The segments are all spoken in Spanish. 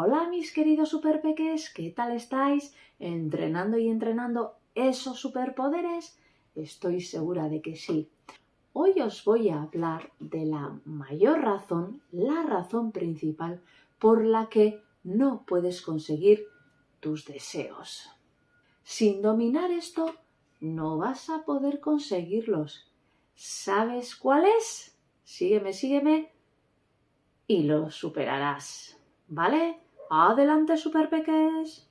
Hola mis queridos superpeques, ¿qué tal estáis? ¿Entrenando y entrenando esos superpoderes? Estoy segura de que sí. Hoy os voy a hablar de la mayor razón, la razón principal por la que no puedes conseguir tus deseos. Sin dominar esto, no vas a poder conseguirlos. ¿Sabes cuál es? Sígueme y lo superarás. ¿Vale? Adelante, superpeques.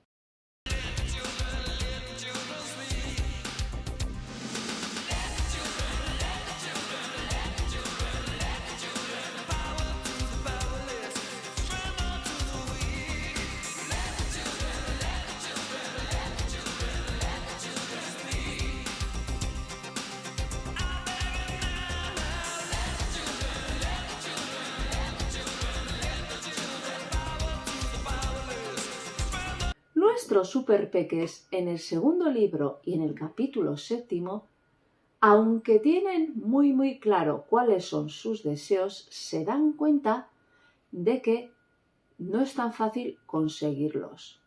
Nuestros superpeques en el segundo libro y en el capítulo 7, aunque tienen muy claro cuáles son sus deseos, se dan cuenta de que no es tan fácil conseguirlos.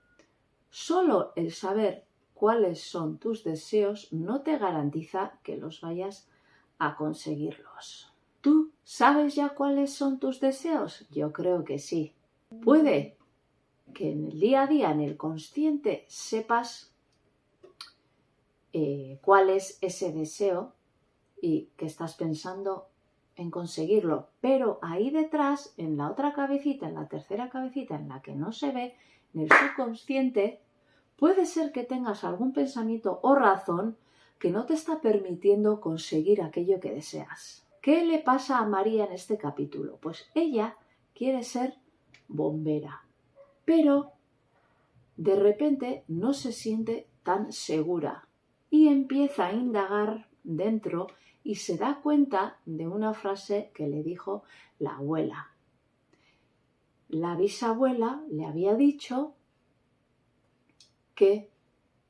Solo el saber cuáles son tus deseos no te garantiza que los vayas a conseguirlos. ¿Tú sabes ya cuáles son tus deseos? Yo creo que sí. Puede que en el día a día, en el consciente, sepas cuál es ese deseo y que estás pensando en conseguirlo. Pero ahí detrás, en la otra cabecita, en la tercera cabecita, en la que no se ve, en el subconsciente, puede ser que tengas algún pensamiento o razón que no te está permitiendo conseguir aquello que deseas. ¿Qué le pasa a María en este capítulo? Pues ella quiere ser bombera, pero de repente no se siente tan segura y empieza a indagar dentro y se da cuenta de una frase que le dijo la abuela. La bisabuela le había dicho que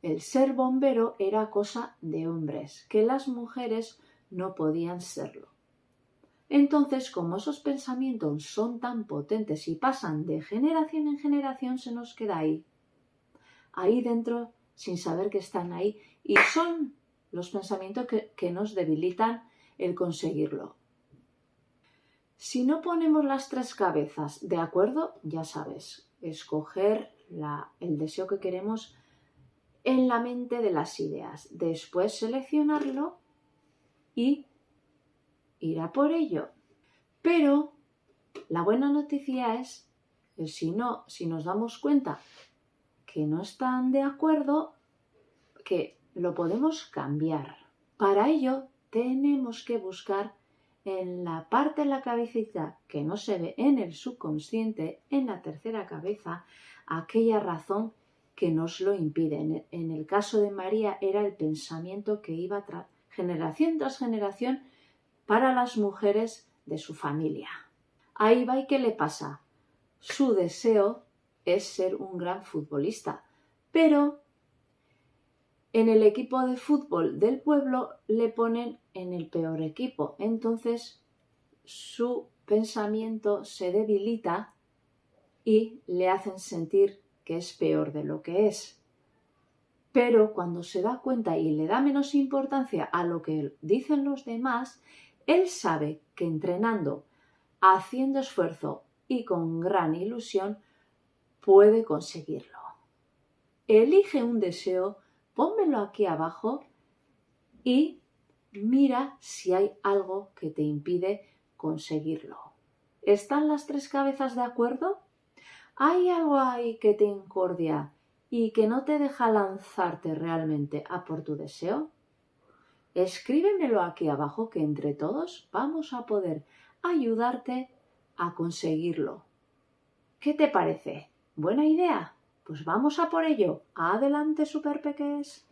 el ser bombero era cosa de hombres, que las mujeres no podían serlo. Entonces, como esos pensamientos son tan potentes y pasan de generación en generación, se nos queda ahí dentro, sin saber que están ahí, y son los pensamientos que nos debilitan el conseguirlo. Si no ponemos las tres cabezas de acuerdo, ya sabes, escoger el deseo que queremos en la mente de las ideas, después seleccionarlo y ir a por ello. Pero la buena noticia es que si nos damos cuenta que no están de acuerdo, que lo podemos cambiar. Para ello tenemos que buscar en la parte de la cabecita que no se ve, en el subconsciente, en la tercera cabeza, aquella razón que nos lo impide. En el caso de María era el pensamiento que iba generación tras generación para las mujeres de su familia. Ahí va, ¿y qué le pasa? Su deseo es ser un gran futbolista, pero en el equipo de fútbol del pueblo le ponen en el peor equipo. Entonces su pensamiento se debilita y le hacen sentir que es peor de lo que es. Pero cuando se da cuenta y le da menos importancia a lo que dicen los demás, él sabe que entrenando, haciendo esfuerzo y con gran ilusión puede conseguirlo. Elige un deseo, pónmelo aquí abajo y mira si hay algo que te impide conseguirlo. ¿Están las tres cabezas de acuerdo? ¿Hay algo ahí que te incordia y que no te deja lanzarte realmente a por tu deseo? Escríbemelo aquí abajo, que entre todos vamos a poder ayudarte a conseguirlo. ¿Qué te parece? ¿Buena idea? Pues vamos a por ello. Adelante, superpeques.